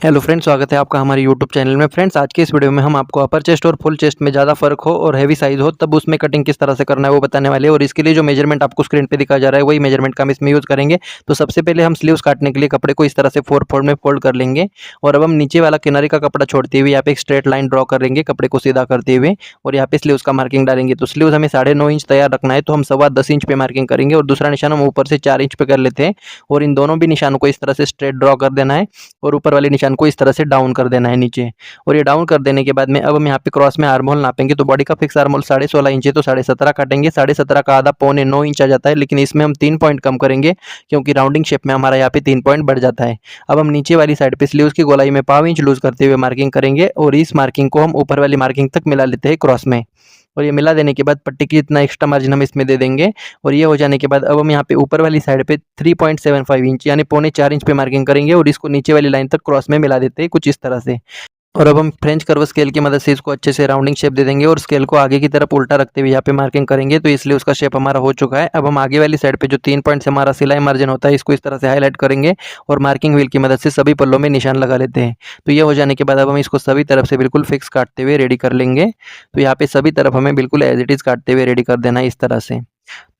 Hello friends, स्वागत है आपका हमारे यूट्यूब चैनल में। फ्रेंड्स, आज के इस वीडियो में हम आपको अपर चेस्ट और फुल चेस्ट में ज़्यादा फ़र्क हो और हैवी साइज़ हो तब उसमें कटिंग किस तरह से करना है वो बताने वाले हैं। और इसके लिए जो मेजरमेंट आपको स्क्रीन पे दिखाया जा रहा है वही मेजरमेंट का हम इसमें यूज़ करेंगे। तो सबसे पहले हम स्लीव्स काटने के लिए कपड़े को इस तरह से 4 फोल्ड में फोल्ड कर लेंगे। और अब हम नीचे वाला किनारे का कपड़ा छोड़ते हुए यहाँ पे एक स्ट्रेट लाइन ड्रॉ कर लेंगे कपड़े को सीधा करते हुए। और यहाँ पे स्लीव्स का मार्किंग डालेंगे। तो स्लीव्स हमें 9.5 इंच तैयार रखना है, तो हम 10.25 इंच पे मार्किंग करेंगे और दूसरा निशान हम ऊपर से 4 इंच पे कर लेते हैं। और इन दोनों भी निशानों को इस तरह से स्ट्रेट ड्रॉ कर देना है और ऊपर वाले निशान को इस तरह से डाउन कर देना है नीचे। और ये डाउन कर देने के बाद में अब हम यहाँ पे क्रॉस में आर्म होल नापेंगे। तो बॉडी का फिक्स आर्म होल 16.5 इंच है, तो 17.5 काटेंगे। 17.5 का आधा 8.25 इंच आ जाता है, लेकिन इसमें हम 3 पॉइंट कम करेंगे क्योंकि राउंडिंग शेप में हमारा यहाँ पे 3 पॉइंट बढ़ जाता है। अब हम नीचे वाली साइड पे स्लीव्स की गोलाई में 1.5 इंच लूज करते हुए मार्किंग करेंगे और इस मार्किंग को हम ऊपर वाली मार्किंग तक मिला लेते हैं क्रॉस में। और ये मिला देने के बाद पट्टी की इतना एक्स्ट्रा मार्जिन हम इसमें दे देंगे। और ये हो जाने के बाद अब हम यहाँ पे ऊपर वाली साइड पे 3.75 इंच यानी 3.25 इंच पे मार्किंग करेंगे और इसको नीचे वाली लाइन तक क्रॉस में मिला देते हैं कुछ इस तरह से। और अब हम फ्रेंच कर्व स्केल की मदद से इसको अच्छे से राउंडिंग शेप दे देंगे और स्केल को आगे की तरफ उल्टा रखते हुए यहाँ पे मार्किंग करेंगे। तो इसलिए उसका शेप हमारा हो चुका है। अब हम आगे वाली साइड पे जो 3 पॉइंट से हमारा सिलाई मार्जिन होता है इसको इस तरह से हाईलाइट करेंगे और मार्किंग व्हील की मदद से सभी पल्लों में निशान लगा लेते हैं। तो ये हो जाने के बाद अब हम इसको सभी तरफ से बिल्कुल फिक्स काटते हुए रेडी कर लेंगे। तो यहाँ पे सभी तरफ हमें बिल्कुल एज इट इज़ काटते हुए रेडी कर देना है इस तरह से।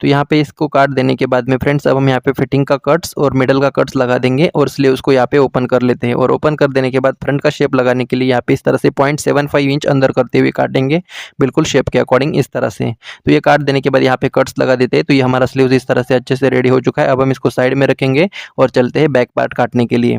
तो यहाँ पे इसको काट देने के बाद में फ्रेंड्स अब हम यहाँ पे फिटिंग का कट्स और मिडल का कट्स लगा देंगे और स्लीव्स को यहाँ पे ओपन कर लेते हैं। और ओपन कर देने के बाद फ्रंट का शेप लगाने के लिए यहाँ पे इस तरह से 0.75 इंच अंदर करते हुए काटेंगे बिल्कुल शेप के अकॉर्डिंग इस तरह से। तो ये काट देने के बाद यहाँ पे कट्स लगा देते हैं। तो ये हमारा स्लीव्स इस तरह से अच्छे से रेडी हो चुका है। अब हम इसको साइड में रखेंगे और चलते हैं बैक पार्ट काटने के लिए।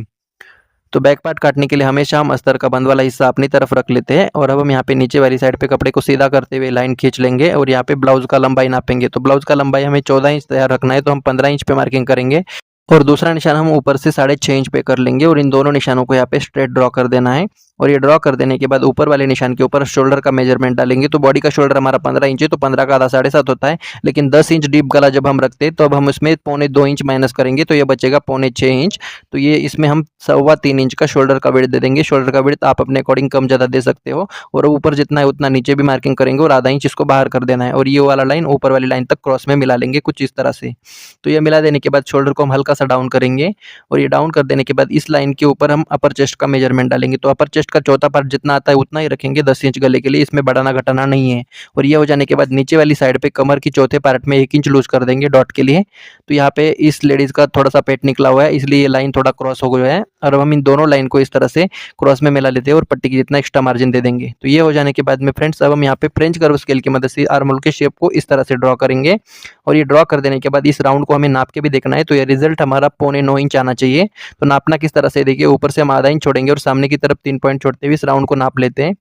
तो बैक पार्ट काटने के लिए हमेशा हम अस्तर का बंद वाला हिस्सा अपनी तरफ रख लेते हैं। और अब हम यहाँ पे नीचे वाली साइड पे कपड़े को सीधा करते हुए लाइन खींच लेंगे और यहाँ पे ब्लाउज का लंबाई नापेंगे। तो ब्लाउज का लंबाई हमें 14 इंच तैयार रखना है, तो हम 15 इंच पे मार्किंग करेंगे। और दूसरा निशान हम ऊपर से 6.5 इंच पे कर लेंगे और इन दोनों निशानों को यहाँ पे स्ट्रेट ड्रॉ कर देना है। और ये ड्रॉ कर देने के बाद ऊपर वाले निशान के ऊपर शोल्डर का मेजरमेंट डालेंगे। तो बॉडी का शोल्डर हमारा 15 इंच है, तो 15 का आधा 7.5 होता है। लेकिन 10 इंच डीप गला जब हम रखते हैं तो अब हम इसमें 0.25 इंच माइनस करेंगे, तो ये बचेगा 0.6 इंच। तो ये इसमें हम 3.25 इंच का शोल्डर का विड्थ दे देंगे। शोल्डर का विड्थ आप अपने अकॉर्डिंग कम ज़्यादा दे सकते हो। और ऊपर जितना है उतना नीचे भी मार्किंग करेंगे और आधा इंच इसको बाहर कर देना है। और ये वाला लाइन ऊपर वाली लाइन तक क्रॉस में मिला लेंगे कुछ इस तरह से। तो ये मिला देने के बाद शोल्डर को हम हल्का सा डाउन करेंगे और ये डाउन कर देने के बाद इस लाइन के ऊपर हम अपर चेस्ट का मेजरमेंट डालेंगे। तो अपर चेस्ट का चौथा पार्ट जितना आता है उतना ही रखेंगे 10 इंच गले के लिए, इसमें बढ़ाना घटाना नहीं है। और ये हो जाने के बाद नीचे वाली साइड पे कमर की चौथे पार्ट में 1 इंच लूज कर देंगे डॉट के लिए। तो यहाँ पे इस लेडीज का थोड़ा सा पेट निकला हुआ है, इसलिए ये लाइन थोड़ा क्रॉस हो गया है। और अब हम इन दोनों लाइन को इस तरह से क्रॉस में मिला लेते हैं और पट्टी की जितना एक्स्ट्रा मार्जिन दे देंगे। तो ये हो जाने के बाद में फ्रेंड्स अब हम यहाँ पे फ्रेंच कर्व स्केल की मदद से आर्म होल के शेप को इस तरह से ड्रॉ करेंगे। और ये ड्रॉ कर देने के बाद इस राउंड को हमें नाप के भी देखना है। तो ये रिजल्ट हमारा 0.9 इंच आना चाहिए। तो नापना किस तरह से, देखिए ऊपर से हम आधा इंच छोड़ेंगे और सामने की तरफ 3 पॉइंट छोड़ते हुए इस राउंड को नाप लेते हैं।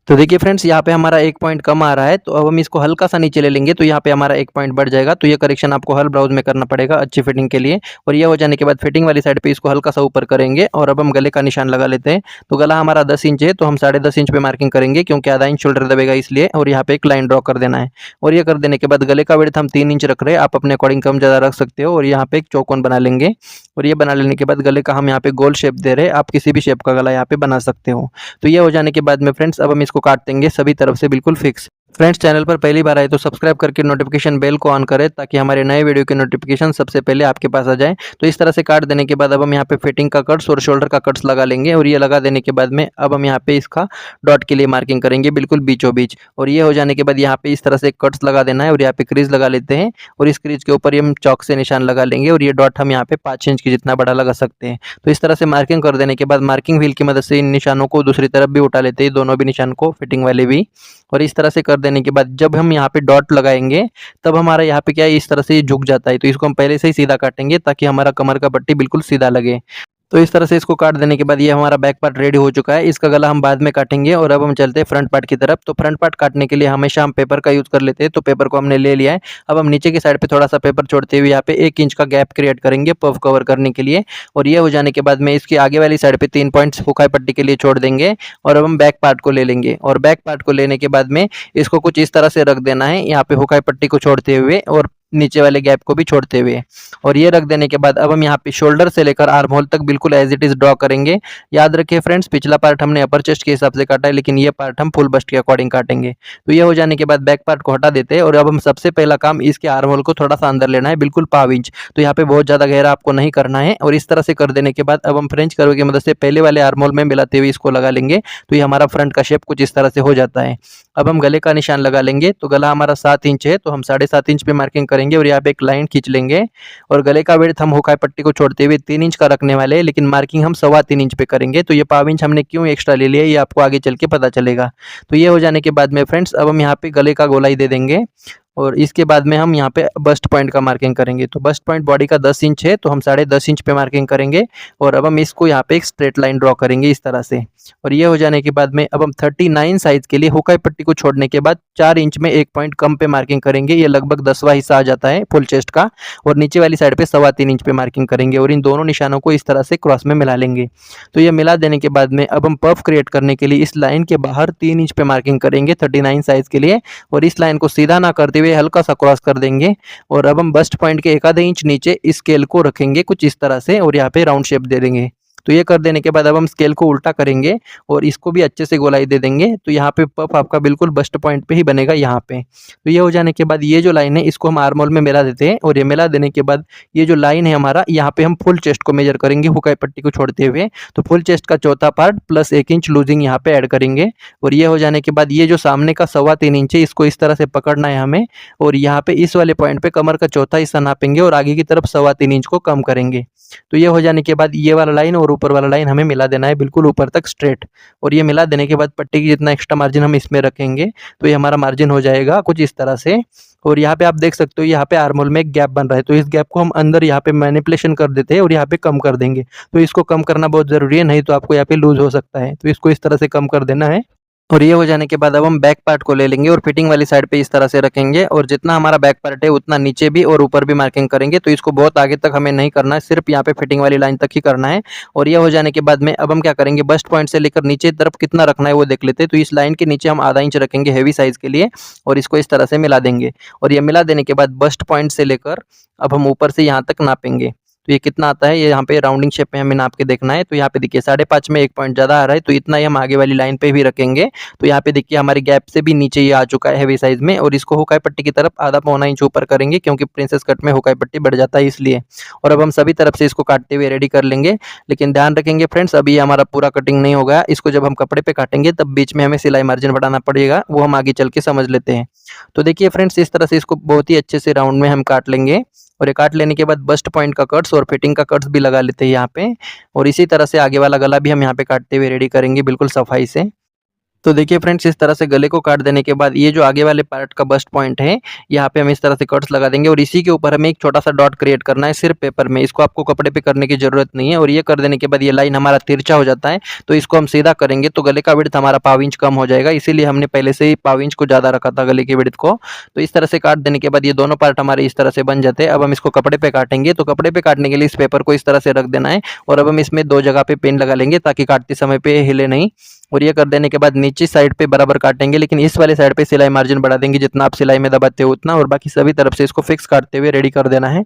तो देखिए फ्रेंड्स, यहाँ पे हमारा 1 पॉइंट कम आ रहा है, तो अब हम इसको हल्का सा नीचे ले लेंगे तो यहाँ पे हमारा 1 पॉइंट बढ़ जाएगा। तो ये करेक्शन आपको हर ब्लाउज में करना पड़ेगा अच्छी फिटिंग के लिए। और ये हो जाने के बाद फिटिंग वाली साइड पे इसको हल्का सा ऊपर करेंगे और अब हम गले का निशान लगा लेते हैं। तो गला हमारा 10 इंच है, तो हम 10.5 इंच पे मार्किंग करेंगे क्योंकि आधा इंच शोल्डर दबेगा इसलिए। और यहाँ पे एक लाइन ड्रॉ कर देना है। और ये कर देने के बाद गले का विड्थ हम 3 इंच रख रहे हैं, आप अपने अकॉर्डिंग कम ज़्यादा रख सकते हो। और यहाँ पे एक चौकोन बना लेंगे। और ये बना लेने के बाद गले का हम यहाँ पे गोल शेप दे रहे हैं, आप किसी भी शेप का गला यहाँ पे बना सकते हो। तो ये हो जाने के बाद में फ्रेंड्स अब हम इसको काट देंगे सभी तरफ से बिल्कुल फिक्स। फ्रेंड्स, चैनल पर पहली बार आए तो सब्सक्राइब करके नोटिफिकेशन बेल को ऑन करें ताकि हमारे नए वीडियो के नोटिफिकेशन सबसे पहले आपके पास आ जाए। तो इस तरह से काट देने के बाद अब हम यहाँ पे फिटिंग का कट्स और शोल्डर का कट्स लगा लेंगे। और ये लगा देने के बाद में अब हम यहाँ पे इसका डॉट के लिए मार्किंग करेंगे बिल्कुल बीचों बीच। और ये हो जाने के बाद यहाँ पे इस तरह से कट्स लगा देना है और यहाँ पे क्रीज लगा लेते हैं। और इस क्रीज के ऊपर हम चौक से निशान लगा लेंगे और ये डॉट हम यहाँ पे 5 इंच की जितना बड़ा लगा सकते हैं। तो इस तरह से मार्किंग कर देने के बाद मार्किंग व्हील की मदद से इन निशानों को दूसरी तरफ भी उठा लेते हैं, दोनों भी निशान को, फिटिंग वाले भी। और इस तरह से कर देने के बाद जब हम यहाँ पे डॉट लगाएंगे तब हमारा यहाँ पे क्या है, इस तरह से ये झुक जाता है। तो इसको हम पहले से ही सीधा काटेंगे ताकि हमारा कमर का पट्टी बिल्कुल सीधा लगे। तो इस तरह से इसको काट देने के बाद ये हमारा बैक पार्ट रेडी हो चुका है। इसका गला हम बाद में काटेंगे। और अब हम चलते हैं फ्रंट पार्ट की तरफ। तो फ्रंट पार्ट काटने के लिए हमेशा हम पेपर का यूज़ कर लेते हैं। तो पेपर को हमने ले लिया है। अब हम नीचे की साइड पे थोड़ा सा पेपर छोड़ते हुए यहाँ पे 1 इंच का गैप क्रिएट करेंगे पफ कवर करने के लिए। और ये हो जाने के बाद में इसकी आगे वाली साइड पे 3 पॉइंट्स फुकाई पट्टी के लिए छोड़ देंगे। और अब हम बैक पार्ट को ले लेंगे। और बैक पार्ट को लेने के बाद में इसको कुछ इस तरह से रख देना है यहाँ पे हुकाई पट्टी को छोड़ते हुए। और नीचे वाले गैप को भी छोड़ते हुए। और ये रख देने के बाद अब हम यहाँ पे शोल्डर से लेकर आर्म होल तक बिल्कुल एज इट इज ड्रॉ करेंगे। याद रखिए फ्रेंड्स, पिछला पार्ट हमने अपर चेस्ट के हिसाब से काटा है, लेकिन ये पार्ट हम फुल बस्ट के अकॉर्डिंग काटेंगे। तो ये हो जाने के बाद बैक पार्ट को हटा देते हैं और अब हम सबसे पहला काम इसके आर्म होल को थोड़ा सा अंदर लेना है, बिल्कुल पाव इंच। तो यहाँ पे बहुत ज़्यादा गहरा आपको नहीं करना है। और इस तरह से कर देने के बाद अब हम फ्रेंच कर्व की मदद से पहले वाले आर्म होल में मिलाते हुए इसको लगा लेंगे। तो ये हमारा फ्रंट का शेप कुछ इस तरह से हो जाता है। अब हम गले का निशान लगा लेंगे। तो गला हमारा 7 इंच है, तो हम 7.5 इंच पे मार्किंग करेंगे और यहाँ पे एक लाइन खींच लेंगे। और गले का विड्थ हम हुकाई पट्टी को छोड़ते हुए 3 इंच का रखने वाले हैं, लेकिन मार्किंग हम 3.25 इंच पे करेंगे। तो ये पाव इंच हमने क्यों एक्स्ट्रा ले लिया, ये आपको आगे चल के पता चलेगा। तो ये हो जाने के बाद में फ्रेंड्स अब हम यहाँ पे गले का गोलाई दे देंगे और इसके बाद में हम यहाँ पे बस्ट पॉइंट का मार्किंग करेंगे। तो बस्ट पॉइंट बॉडी का 10 इंच है, तो हम 10.5 इंच पे मार्किंग करेंगे। और अब हम इसको यहाँ पे एक स्ट्रेट लाइन ड्रॉ करेंगे इस तरह से। और ये हो जाने के बाद में अब हम 39 साइज के लिए हुकाई पट्टी को छोड़ने के बाद 4 इंच में एक पॉइंट कम पे मार्किंग करेंगे। ये लगभग 10वां हिस्सा आ जाता है फुल चेस्ट का। और नीचे वाली साइड पे 3.25 इंच पे मार्किंग करेंगे और इन दोनों निशानों को इस तरह से क्रॉस में मिला लेंगे। तो ये मिला देने के बाद में अब हम पफ क्रिएट करने के लिए इस लाइन के बाहर 3 इंच पे मार्किंग करेंगे 39 साइज के लिए। और इस लाइन को सीधा ना करते हुए हल्का सा क्रॉस कर देंगे। और अब हम बस्ट पॉइंट के 1 आधे इंच नीचे इस स्केल को रखेंगे कुछ इस तरह से और यहाँ पे राउंड शेप दे देंगे। तो ये कर देने के बाद अब हम स्केल को उल्टा करेंगे और इसको भी अच्छे से गोलाई दे देंगे। तो यहाँ पे पफ आपका बिल्कुल बस्ट पॉइंट पे ही बनेगा यहाँ पे। तो ये हो जाने के बाद ये जो लाइन है इसको हम आर्म होल में मिला देते हैं। और ये मिला देने के बाद ये जो लाइन है हमारा, यहाँ पे हम फुल चेस्ट को मेजर करेंगे हुकाई पट्टी को छोड़ते हुए। तो फुल चेस्ट का चौथा पार्ट प्लस 1 इंच लूजिंग यहाँ पे ऐड करेंगे। और ये हो जाने के बाद ये जो सामने का 3.25 इंच है इसको इस तरह से पकड़ना है हमें। और यहाँ पे इस वाले पॉइंट पे कमर का चौथा हिस्सा नापेंगे और आगे की तरफ 3.25 इंच को कम करेंगे। तो ये हो जाने के बाद ये वाला लाइन और ऊपर वाला लाइन हमें मिला देना है बिल्कुल ऊपर तक स्ट्रेट। और ये मिला देने के बाद पट्टी की जितना एक्स्ट्रा मार्जिन हम इसमें रखेंगे तो ये हमारा मार्जिन हो जाएगा कुछ इस तरह से। और यहाँ पे आप देख सकते हो यहाँ पे आर्म होल में एक गैप बन रहा है, तो इस गैप को हम अंदर यहाँ पे मैनिपुलेशन कर देते हैं और यहाँ पे कम कर देंगे। तो इसको कम करना बहुत ज़रूरी है, नहीं तो आपको यहाँ पे लूज हो सकता है। तो इसको इस तरह से कम कर देना है। और ये हो जाने के बाद अब हम बैक पार्ट को ले लेंगे और फिटिंग वाली साइड पे इस तरह से रखेंगे। और जितना हमारा बैक पार्ट है उतना नीचे भी और ऊपर भी मार्किंग करेंगे। तो इसको बहुत आगे तक हमें नहीं करना है, सिर्फ यहाँ पे फिटिंग वाली लाइन तक ही करना है। और ये हो जाने के बाद में अब हम क्या करेंगे, बस्ट पॉइंट से लेकर नीचे तरफ कितना रखना है वो देख लेते हैं। तो इस लाइन के नीचे हम आधा इंच रखेंगे हैवी साइज के लिए और इसको इस तरह से मिला देंगे। और ये मिला देने के बाद बस्ट पॉइंट से लेकर अब हम ऊपर से यहाँ तक नापेंगे। तो ये कितना आता है, ये यहाँ पे राउंडिंग शेप में हमें नाप के देखना है। तो यहाँ पे देखिए 5.5 में 1 पॉइंट ज़्यादा आ रहा है, तो इतना ही हम आगे वाली लाइन पे भी रखेंगे। तो यहाँ पे देखिए हमारे गैप से भी नीचे ये आ चुका है हैवी साइज में। और इसको हुकाई पट्टी की तरफ आधा पौना इंच ऊपर करेंगे क्योंकि प्रिंसेस कट में हुकाई पट्टी बढ़ जाता है इसलिए। और अब हम सभी तरफ से इसको काटते हुए रेडी कर लेंगे। लेकिन ध्यान रखेंगे फ्रेंड्स, अभी हमारा पूरा कटिंग नहीं होगा। इसको जब हम कपड़े पे काटेंगे तब बीच में हमें सिलाई मार्जिन बढ़ाना पड़ेगा, वो हम आगे चल के समझ लेते हैं। तो देखिए फ्रेंड्स, इस तरह से इसको बहुत ही अच्छे से राउंड में हम काट लेंगे। और ये काट लेने के बाद बस्ट पॉइंट का कट्स और फिटिंग का कट्स भी लगा लेते हैं यहाँ पे। और इसी तरह से आगे वाला गला भी हम यहाँ पे काटते हुए रेडी करेंगे बिल्कुल सफाई से। तो देखिए फ्रेंड्स, इस तरह से गले को काट देने के बाद ये जो आगे वाले पार्ट का बस्ट पॉइंट है यहाँ पे हम इस तरह से कट्स लगा देंगे। और इसी के ऊपर हमें एक छोटा सा डॉट क्रिएट करना है सिर्फ पेपर में, इसको आपको कपड़े पे करने की जरूरत नहीं है। और ये कर देने के बाद ये लाइन हमारा तिरछा हो जाता है, तो इसको हम सीधा करेंगे तो गले का विड्थ हमारा 1/2 इंच कम हो जाएगा। इसीलिए हमने पहले से ही 1/2 इंच को ज़्यादा रखा था गले के विड्थ को। तो इस तरह से काट देने के बाद ये दोनों पार्ट हमारे इस तरह से बन जाते हैं। अब हम इसको कपड़े पे काटेंगे, तो कपड़े पे काटने के लिए इस पेपर को इस तरह से रख देना है। और अब हम इसमें 2 जगह पे पेन लगा लेंगे ताकि काटते समय पे हिले नहीं। और ये कर देने के बाद नीचे साइड पे बराबर काटेंगे, लेकिन इस वाले साइड पे सिलाई मार्जिन बढ़ा देंगे जितना आप सिलाई में दबाते हो उतना। और बाकी सभी तरफ से इसको फिक्स काटते हुए रेडी कर देना है।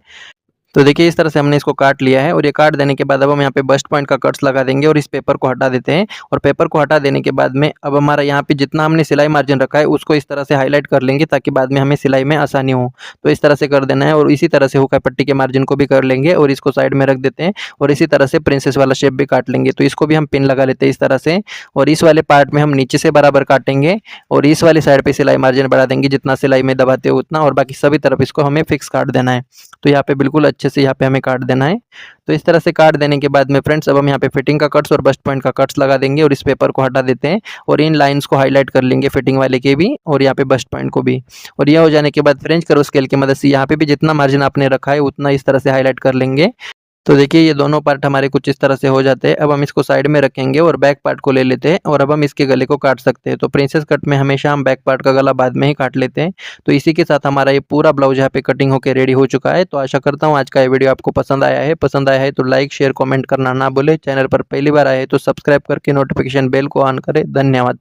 तो देखिए इस तरह से हमने इसको काट लिया है। और ये काट देने के बाद अब हम यहाँ पे बस्ट पॉइंट का कट्स लगा देंगे और इस पेपर को हटा देते हैं। और पेपर को हटा देने के बाद में अब हमारा यहाँ पे जितना हमने सिलाई मार्जिन रखा है उसको इस तरह से हाईलाइट कर लेंगे ताकि बाद में हमें सिलाई में आसानी हो। तो इस तरह से कर देना है। और इसी तरह से हुकाई पट्टी के मार्जिन को भी कर लेंगे और इसको साइड में रख देते हैं। और इसी तरह से प्रिंसेस वाला शेप भी काट लेंगे। तो इसको भी हम पिन लगा लेते हैं इस तरह से। और इस वाले पार्ट में हम नीचे से बराबर काटेंगे और इस वाली साइड पे सिलाई मार्जिन बढ़ा देंगे जितना सिलाई में दबाते हो उतना। और बाकी सभी तरफ इसको हमें फिक्स काट देना है। तो यहाँ पे बिल्कुल अच्छे से यहाँ पे हमें काट देना है। तो इस तरह से काट देने के बाद में फ्रेंड्स अब हम यहाँ पे फिटिंग का कट्स और बस्ट पॉइंट का कट्स लगा देंगे और इस पेपर को हटा देते हैं। और इन लाइंस को हाईलाइट कर लेंगे फिटिंग वाले के भी और यहाँ पे बस्ट पॉइंट को भी। और यह हो जाने के बाद फ्रेंच कर्व स्केल की मदद से यहाँ पे भी जितना मार्जिन आपने रखा है उतना इस तरह से हाईलाइट कर लेंगे। तो देखिए ये दोनों पार्ट हमारे कुछ इस तरह से हो जाते हैं। अब हम इसको साइड में रखेंगे और बैक पार्ट को ले लेते हैं और अब हम इसके गले को काट सकते हैं। तो प्रिंसेस कट में हमेशा हम बैक पार्ट का गला बाद में ही काट लेते हैं। तो इसी के साथ हमारा ये पूरा ब्लाउज यहाँ पे कटिंग होकर रेडी हो चुका है। तो आशा करता हूँ आज का ये वीडियो आपको पसंद आया है। पसंद आया है तो लाइक शेयर कमेंट करना ना भूले। चैनल पर पहली बार आए तो सब्सक्राइब करके नोटिफिकेशन बेल को ऑन करें। धन्यवाद।